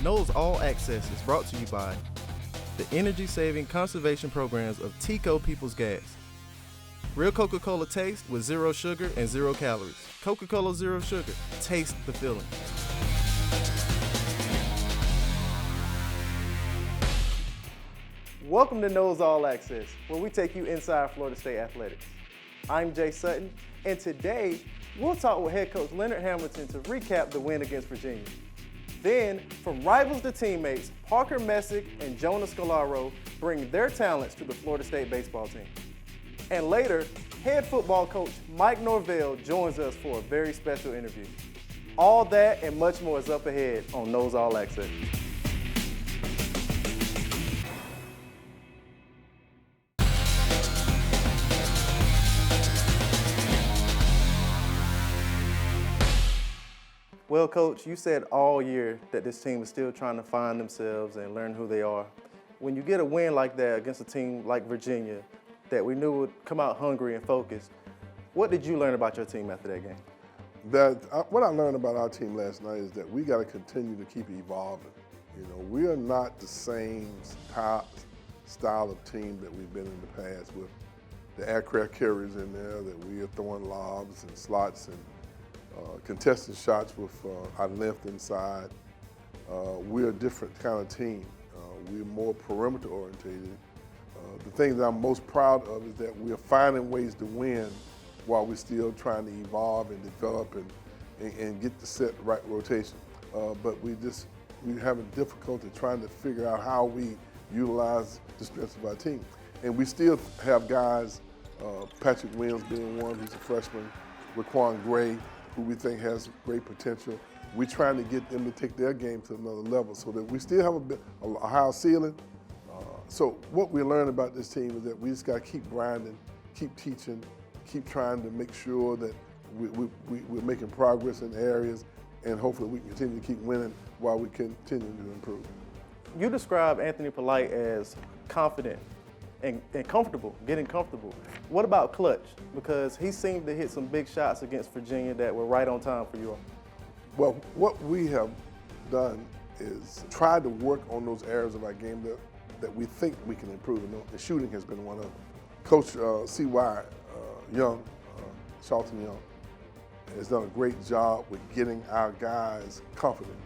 Noles All Access is brought to you by the energy-saving conservation programs of Tico People's Gas. Real Coca-Cola taste with 0 sugar and 0 calories. Coca-Cola Zero Sugar. Taste the feeling. Welcome to Noles All Access, where we take you inside Florida State athletics. I'm Jay Sutton, and today we'll talk with head coach Leonard Hamilton to recap the win against Virginia. Then, from rivals to teammates, Parker MESSICK and JONAH SCOLARO bring their talents to the Florida State baseball team. And later, head football coach Mike Norvell joins us for a very special interview. All that and much more is up ahead on Noles All Access. Well, Coach, you said all year that this team is still trying to find themselves and learn who they are. When you get a win like that against a team like Virginia that we knew would come out hungry and focused, what did you learn about your team after that game? What I learned about our team last night is that we got to continue to keep evolving. You know, we are not the same style of team that we've been in the past with the aircraft carriers in there, that we are throwing lobs and slots and contested shots with our length inside. We're a different kind of team. We're more perimeter orientated. The thing that I'm most proud of is that we're finding ways to win while we're still trying to evolve and develop and get the set right rotation. But we're having difficulty trying to figure out how we utilize the strengths of our team. And we still have guys, Patrick Williams being one, who's a freshman, Raquan Gray, who we think has great potential. We're trying to get them to take their game to another level so that we still have a high ceiling. So what we learned about this team is that we just got to keep grinding, keep teaching, keep trying to make sure that we're making progress in areas, and hopefully we can continue to keep winning while we continue to improve. You describe Anthony Polite as confident and comfortable, getting comfortable. What about clutch? Because he seemed to hit some big shots against Virginia that were right on time for you all. Well, what we have done is try to work on those areas of our game that we think we can improve. And the shooting has been one of them. Coach C.Y. Young, Charlton Young, has done a great job with getting our guys confident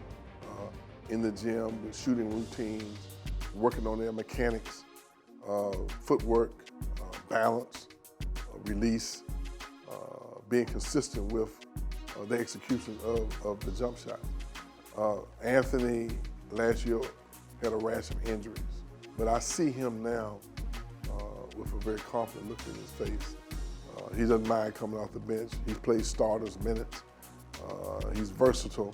in the gym, with shooting routines, working on their mechanics, footwork, balance, release, being consistent with the execution of the jump shot. Anthony last year had a rash of injuries, but I see him now with a very confident look in his face. He doesn't mind coming off the bench. He plays starters minutes. He's versatile,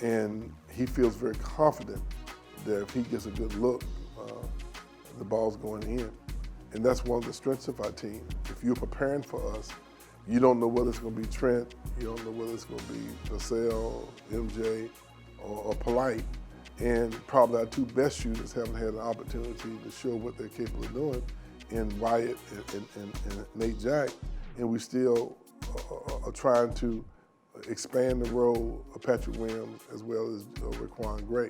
and he feels very confident that if he gets a good look, the ball's going in. And that's one of the strengths of our team. If you're preparing for us, you don't know whether it's going to be Trent, you don't know whether it's going to be Vassell, MJ, or Polite. And probably our two best shooters haven't had an opportunity to show what they're capable of doing in Wyatt and Nate Jack. And we still are trying to expand the role of Patrick Williams as well as Raquan Gray.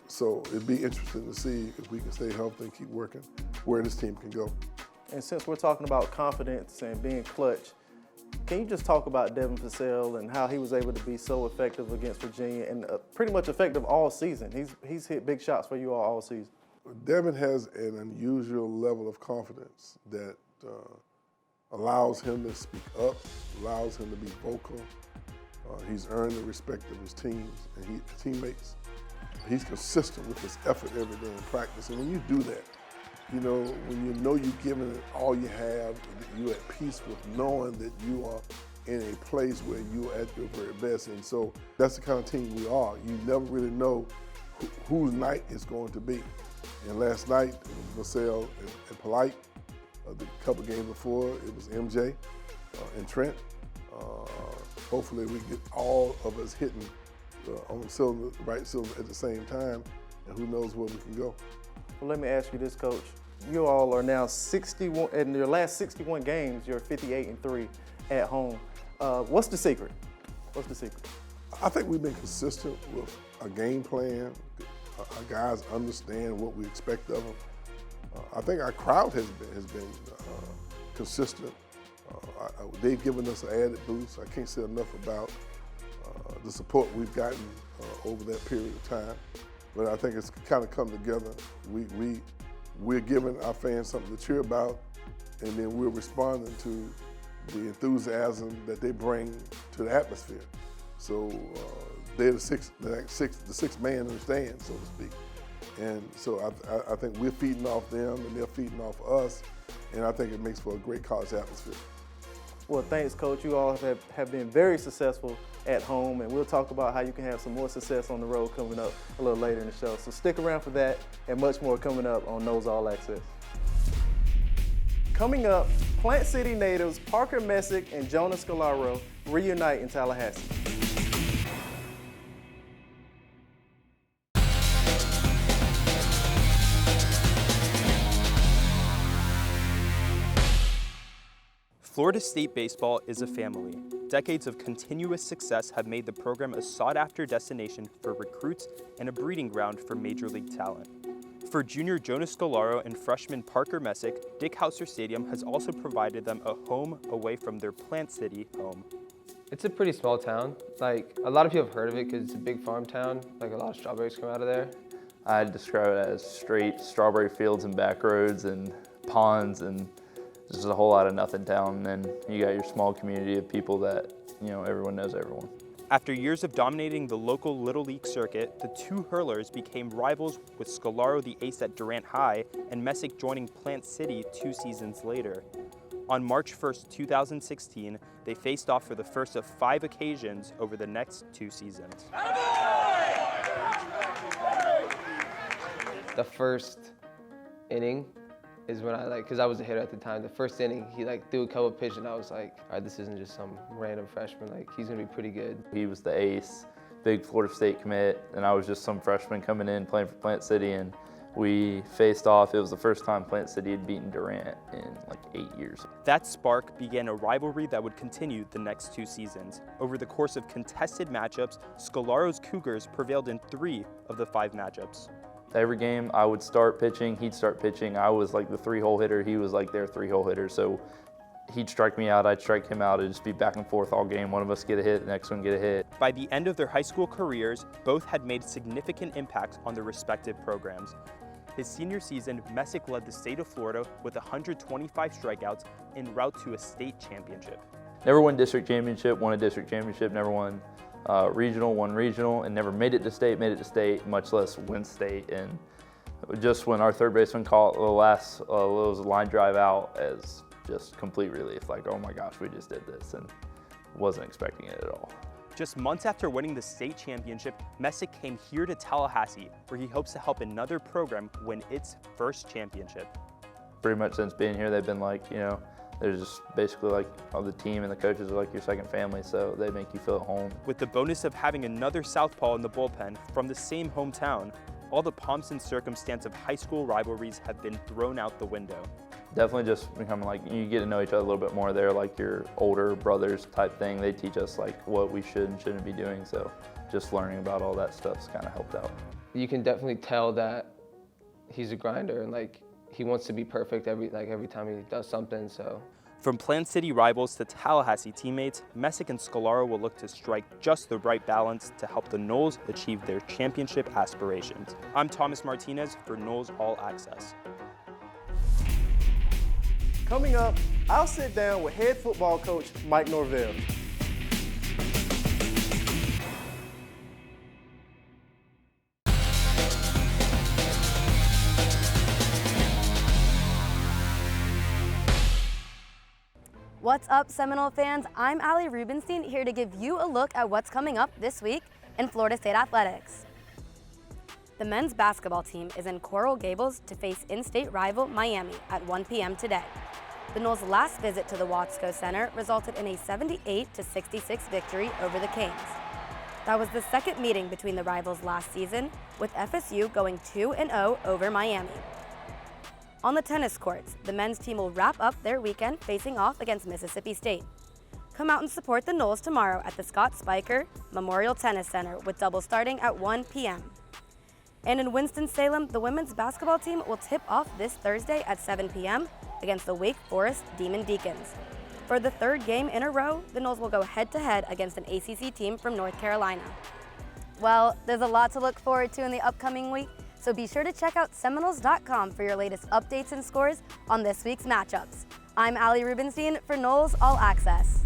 So it'd be interesting to see if we can stay healthy and keep working where this team can go. And since we're talking about confidence and being clutch, can you just talk about Devin Vassell and how he was able to be so effective against Virginia and pretty much effective all season? He's hit big shots for you all season. Devin has an unusual level of confidence that allows him to speak up, allows him to be vocal. He's earned the respect of his teams and his teammates. He's consistent with his effort every day in practice. And when you do that, you know, when you know you're giving it all you have, you're at peace with knowing that you are in a place where you're at your very best. And so that's the kind of team we are. You never really know whose night it's going to be. And last night, it was Vassell and Polite. The couple games before, it was MJ and Trent. Hopefully we get all of us hitting on the right cylinder at the same time, and who knows where we can go. Well, let me ask you this, Coach. You all are now 61, in your last 61 games, you're 58-3 at home. What's the secret? What's the secret? I think we've been consistent with a game plan, Our guys understand what we expect of them. I think our crowd has been consistent. They've given us an added boost. I can't say enough about the support we've gotten over that period of time. But I think it's kind of come together. We're giving our fans something to cheer about, and then we're responding to the enthusiasm that they bring to the atmosphere. So they're the sixth man in the stand, so to speak. And so I think we're feeding off them, and they're feeding off us, and I think it makes for a great college atmosphere. Well, thanks, Coach. You all have been very successful at home, and we'll talk about how you can have some more success on the road coming up a little later in the show. So stick around for that and much more coming up on Noles All Access. Coming up, Plant City natives Parker Messick and JONAH SCOLARO reunite in Tallahassee. Florida State baseball is a family. Decades of continuous success have made the program a sought-after destination for recruits and a breeding ground for major league talent. For junior JONAH SCOLARO and freshman Parker Messick, Dick Howser Stadium has also provided them a home away from their Plant City home. It's a pretty small town. Like, a lot of people have heard of it because it's a big farm town. Like, a lot of strawberries come out of there. I'd describe it as straight strawberry fields and back roads and ponds and just a whole lot of nothing town. And then you got your small community of people that, you know, everyone knows everyone. After years of dominating the local Little League circuit, the two hurlers became rivals, with SCOLARO the ace at Durant High and Messick joining Plant City 2 seasons later. On March 1st, 2016, they faced off for the first of 5 occasions over the next 2 seasons. The first inning is when because I was a hitter at the time. The first inning, he threw a couple pitches, and I was like, all right, this isn't just some random freshman. He's gonna be pretty good. He was the ace, big Florida State commit, and I was just some freshman coming in playing for Plant City, and we faced off. It was the first time Plant City had beaten Durant in 8 years. That spark began a rivalry that would continue the next 2 seasons. Over the course of contested matchups, SCOLARO's Cougars prevailed in 3 of the 5 matchups. Every game I would start pitching, he'd start pitching. I was like the 3-hole hitter, he was like their 3-hole hitter. So he'd strike me out, I'd strike him out. It'd just be back and forth all game. One of us get a hit, the next one get a hit. By the end of their high school careers, both had made significant impacts on their respective programs. His senior season, Messick led the state of Florida with 125 strikeouts en route to a state championship. Never won district championship, won a district championship, never won regional, won regional, and never made it to state, much less win state. And just when our third baseman caught the last, it was a line drive out, as just complete relief. Oh my gosh, we just did this, and wasn't expecting it at all. Just months after winning the state championship, Messick came here to Tallahassee, where he hopes to help another program win its first championship. Pretty much since being here, they've been they're just basically the team and the coaches are your second family, so they make you feel at home. With the bonus of having another southpaw in the bullpen from the same hometown, all the pomps and circumstance of high school rivalries have been thrown out the window. Definitely just becoming you get to know each other a little bit more. They're your older brothers type thing. They teach us what we should and shouldn't be doing, so just learning about all that stuff's kind of helped out. You can definitely tell that he's a grinder, and he wants to be perfect every time he does something. So, from Plant City rivals to Tallahassee teammates, Messick and SCOLARO will look to strike just the right balance to help the Noles achieve their championship aspirations. I'm Thomas Martinez for Noles All Access. Coming up, I'll sit down with head football coach Mike Norvell. What's up, Seminole fans? I'm Allie Rubenstein, here to give you a look at what's coming up this week in Florida State athletics. The men's basketball team is in Coral Gables to face in-state rival Miami at 1 p.m. today. The Noles' last visit to the Watsco Center resulted in a 78-66 victory over the Canes. That was the second meeting between the rivals last season, with FSU going 2-0 over Miami. On the tennis courts, the men's team will wrap up their weekend facing off against Mississippi State. Come out and support the Noles tomorrow at the Scott Spiker Memorial Tennis Center with double starting at 1 p.m. And in Winston-Salem, the women's basketball team will tip off this Thursday at 7 p.m. against the Wake Forest Demon Deacons. For the third game in a row, the Noles will go head-to-head against an ACC team from North Carolina. Well, there's a lot to look forward to in the upcoming week, so be sure to check out Seminoles.com for your latest updates and scores on this week's matchups. I'm Allie Rubenstein for Noles All Access.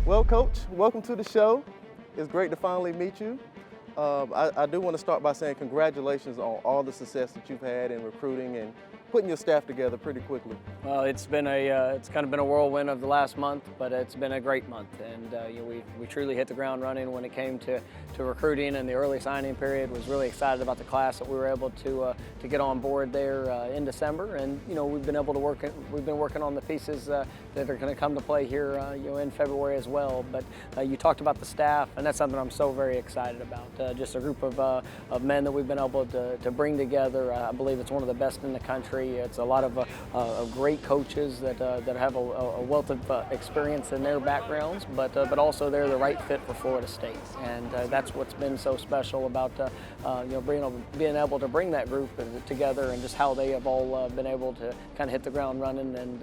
Well, Coach, welcome to the show. It's great to finally meet you. I do want to start by saying congratulations on all the success that you've had in recruiting and putting your staff together pretty quickly. Well, it's been it's kind of been a whirlwind of the last month, but it's been a great month, and we truly hit the ground running when it came to recruiting, and the early signing period. Was really excited about the class that we were able to get on board there in December, and we've been working on the pieces that are going to come to play here in February as well. But you talked about the staff, and that's something I'm so very excited about. Just a group of men that we've been able to bring together. I believe it's one of the best in the country. It's a lot of great coaches that have a wealth of experience in their backgrounds, but also they're the right fit for Florida State, and that's what's been so special about being able to bring that group together, and just how they have all been able to kind of hit the ground running and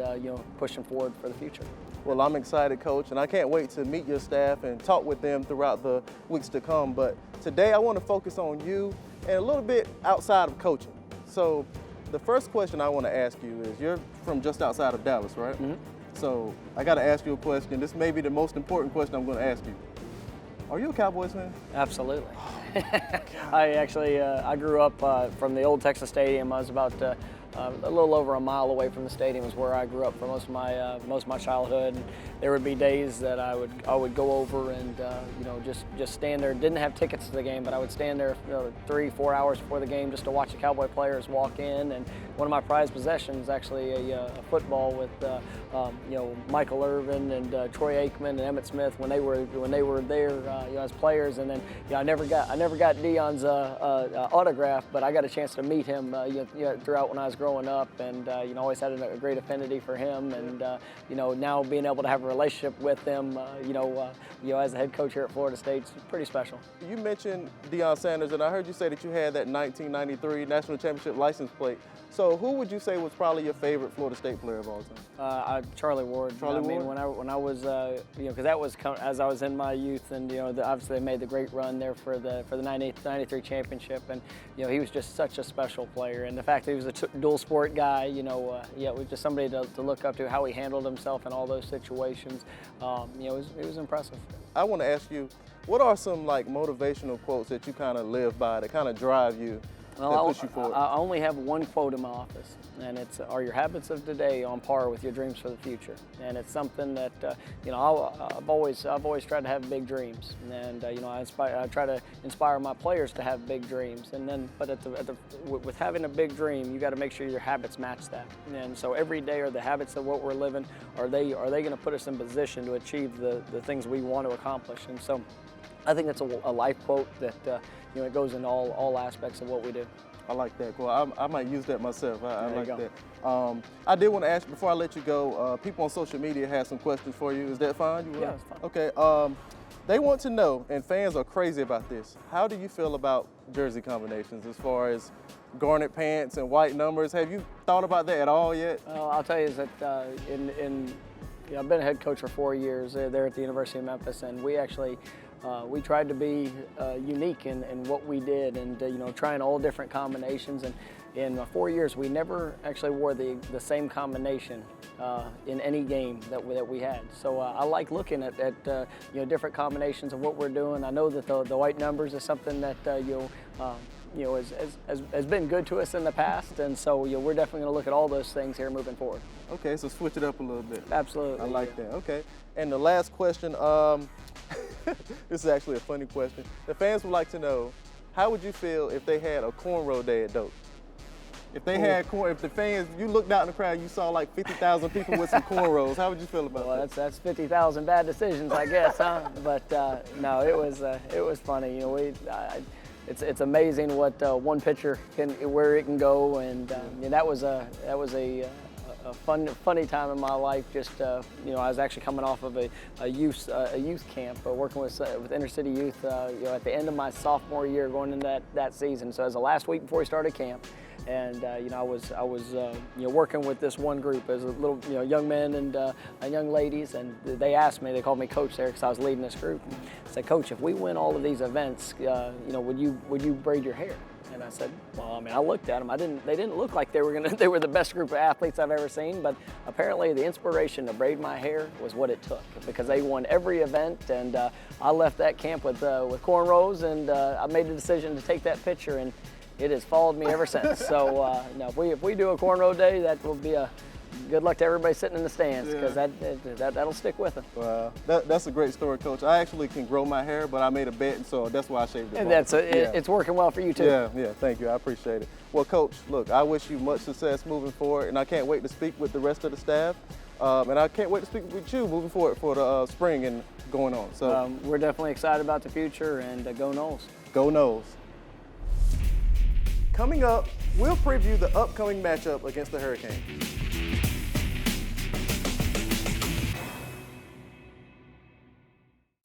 pushing forward for the future. Well, I'm excited, Coach, and I can't wait to meet your staff and talk with them throughout the weeks to come. But today I want to focus on you and a little bit outside of coaching. So the first question I want to ask you is, you're from just outside of Dallas, right? Mm-hmm. So I got to ask you a question. This may be the most important question I'm going to ask you. Are you a Cowboys fan? Absolutely. I actually I grew up from the old Texas Stadium. I was about a little over a mile away from the stadium is where I grew up for most of my childhood. And there would be days that I would go over and just stand there. Didn't have tickets to the game, but I would stand there 3-4 hours before the game just to watch the Cowboy players walk in. And one of my prized possessions, actually a football with Michael Irvin and Troy Aikman and Emmitt Smith when they were there as players. And then I never got Deion's autograph, but I got a chance to meet him throughout when I was growing up, and always had a great affinity for him, and now being able to have a relationship with him, as the head coach here at Florida State, is pretty special. You mentioned Deion Sanders, and I heard you say that you had that 1993 National Championship license plate. So who would you say was probably your favorite Florida State player of all time? Charlie Ward. Ward? Mean, when I was, because that was as I was in my youth, and obviously they made the great run there for the 93 championship, and he was just such a special player, and the fact that he was a dual sport guy, it was just somebody to look up to, how he handled himself in all those situations. It was impressive. I want to ask you, what are some motivational quotes that you kind of live by, that kind of drive you? Well, push you forward? I only have one quote in my office, and it's, "Are your habits of today on par with your dreams for the future?" And it's something that I've always tried to have big dreams, and I try to inspire my players to have big dreams. And then, but with having a big dream, you got to make sure your habits match that. And so every day, are the habits of what we're living, are they going to put us in position to achieve the things we want to accomplish? And so I think that's a life quote that it goes in all aspects of what we do. I like that. Well, I might use that myself. I like go. that. I did want to ask you, before I let you go, people on social media have some questions for you. Is that fine? Yeah, it's fine. Okay. They want to know, and fans are crazy about this, how do you feel about jersey combinations as far as garnet pants and white numbers? Have you thought about that at all yet? I'll tell you is that I've been a head coach for 4 years there at the University of Memphis, and we actually we tried to be unique in what we did, and trying all different combinations. And in 4 years, we never actually wore the same combination in any game that we had. So I like looking at different combinations of what we're doing. I know that the white numbers is something that has been good to us in the past, and so we're definitely going to look at all those things here moving forward. Okay, so switch it up a little bit. Absolutely. I like that. Okay, and the last question. This is actually a funny question. The fans would like to know, how would you feel if they had a cornrow day at Doak? If they had if the fans, you looked out in the crowd, you saw 50,000 people with some cornrows, how would you feel about that? Well, that's 50,000 bad decisions, I guess, huh? But no, it was funny. It's amazing what one pitcher where it can go, and that was a funny time in my life. Just you know, I was actually coming off of a youth camp, working with inner city youth. You know, at the end of my sophomore year, going into that season. So it was the last week before we started camp, and you know, I was you know, working with this one group as a little, you know, young men and young ladies, and they asked me. They called me coach there because I was leading this group. And said, "Coach, if we win all of these events, you know, would you braid your hair?" And I said, well, I mean, I looked at them. They didn't look like they were the best group of athletes I've ever seen, but apparently the inspiration to braid my hair was what it took, because they won every event, and I left that camp with cornrows, and I made the decision to take that picture, and it has followed me ever since. So no, if we do a cornrow day, that will be a good luck to everybody sitting in the stands, because that'll stick with them. Wow, that's a great story, Coach. I actually can grow my hair, but I made a bet, and so that's why I shaved it. And it's working well for you too. Yeah, thank you. I appreciate it. Well, Coach, look, I wish you much success moving forward, and I can't wait to speak with the rest of the staff, and I can't wait to speak with you moving forward for the spring and going on. So we're definitely excited about the future, and go Noles. Go Noles. Coming up, we'll preview the upcoming matchup against the Hurricanes.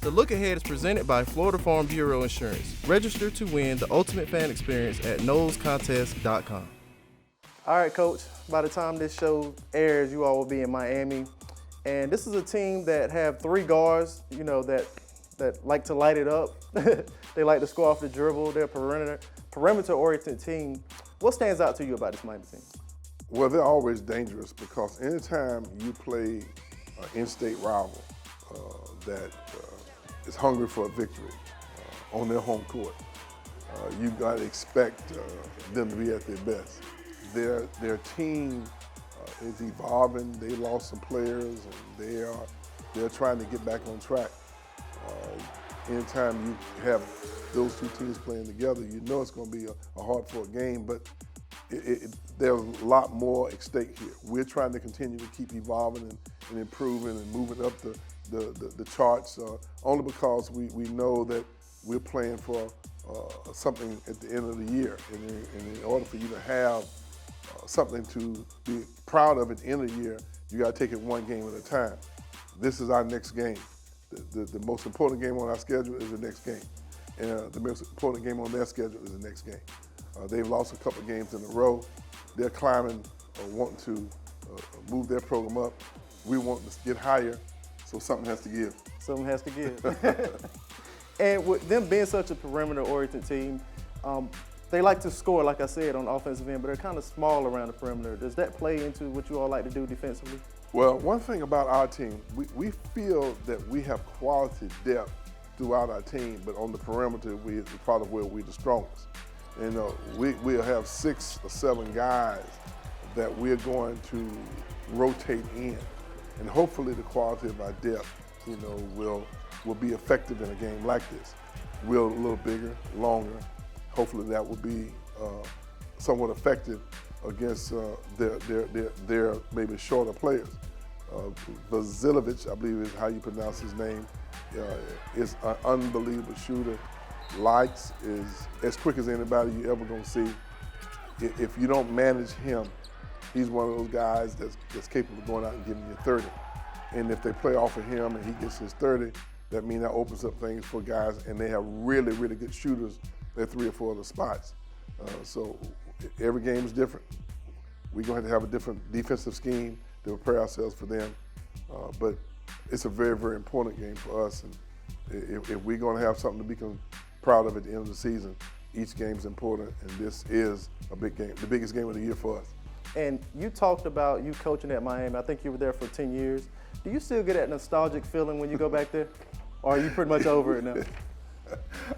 The Look Ahead is presented by Florida Farm Bureau Insurance. Register to win the ultimate fan experience at NOLEScontest.com. All right, Coach, by the time this show airs, you all will be in Miami. And this is a team that have 3 guards, you know, that like to light it up. They like to score off the dribble. They're a perimeter-oriented team. What stands out to you about this Miami team? Well, they're always dangerous, because anytime you play an in-state rival that is hungry for a victory on their home court, you got to expect them to be at their best. Their team is evolving. They lost some players, and they're trying to get back on track. Anytime you have those 2 teams playing together, you know it's going to be a hard-fought game, but there's a lot more at stake here. We're trying to continue to keep evolving and improving and moving up the charts, only because we know that we're playing for something at the end of the year. And in order for you to have something to be proud of at the end of the year, you got to take it one game at a time. This is our next game. The most important game on our schedule is the next game. And the most important game on their schedule is the next game. They've lost a couple of games in a row. They're climbing, wanting to move their program up. We want to get higher, so something has to give. Something has to give. And with them being such a perimeter-oriented team, they like to score, like I said, on the offensive end, but they're kind of small around the perimeter. Does that play into what you all like to do defensively? Well, one thing about our team, we feel that we have quality depth throughout our team, but on the perimeter, we're part of where we're the strongest. And we'll have 6 or 7 guys that we're going to rotate in, and hopefully the quality of our depth, you know, will be effective in a game like this. We're a little bigger, longer. Hopefully that will be somewhat effective against their maybe shorter players. Vasiljevic, I believe is how you pronounce his name, is an unbelievable shooter. Lights is as quick as anybody you ever gonna see. If you don't manage him, he's one of those guys that's capable of going out and giving you 30. And if they play off of him and he gets his 30, that means that opens up things for guys, and they have really, really good shooters at 3 or 4 other spots. So every game is different. We're going to have a different defensive scheme to prepare ourselves for them. But it's a very, very important game for us. And if we're going to have something to be proud of at the end of the season, each game is important, and this is a big game, the biggest game of the year for us. And you talked about you coaching at Miami. I think you were there for 10 years. Do you still get that nostalgic feeling when you go back there? Or are you pretty much over it now?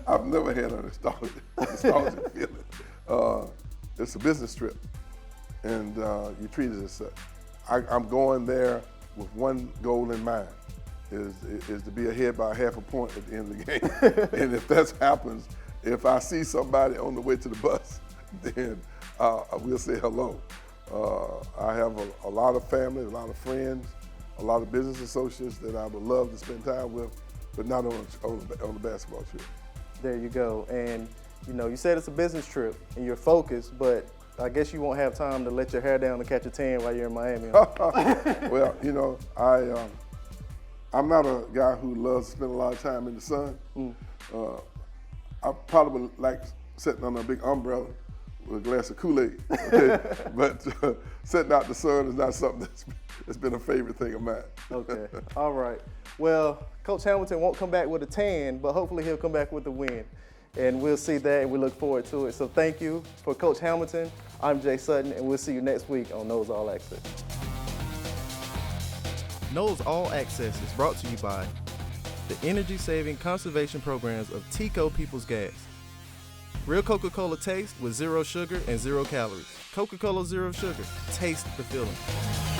I've never had a nostalgic feeling. It's a business trip, and you treat it as such. I'm going there with one goal in mind, is to be ahead by half a point at the end of the game. And if that happens, if I see somebody on the way to the bus, then we'll say hello. I have a lot of family, a lot of friends, a lot of business associates that I would love to spend time with, but not on the basketball trip. There you go. And you know, you said it's a business trip and you're focused, but I guess you won't have time to let your hair down to catch a tan while you're in Miami. Well, you know, I'm not a guy who loves to spend a lot of time in the sun. I probably like sitting under a big umbrella with a glass of Kool-Aid, okay? But sitting out the sun is not something that's been a favorite thing of mine. Okay, all right. Well, Coach Hamilton won't come back with a tan, but hopefully he'll come back with a win. And we'll see that, and we look forward to it. So thank you for Coach Hamilton. I'm Jay Sutton, and we'll see you next week on Noles All Access. Noles All Access is brought to you by the energy-saving conservation programs of Tico People's Gas. Real Coca-Cola taste with 0 sugar and 0 calories. Coca-Cola Zero Sugar. Taste the feeling.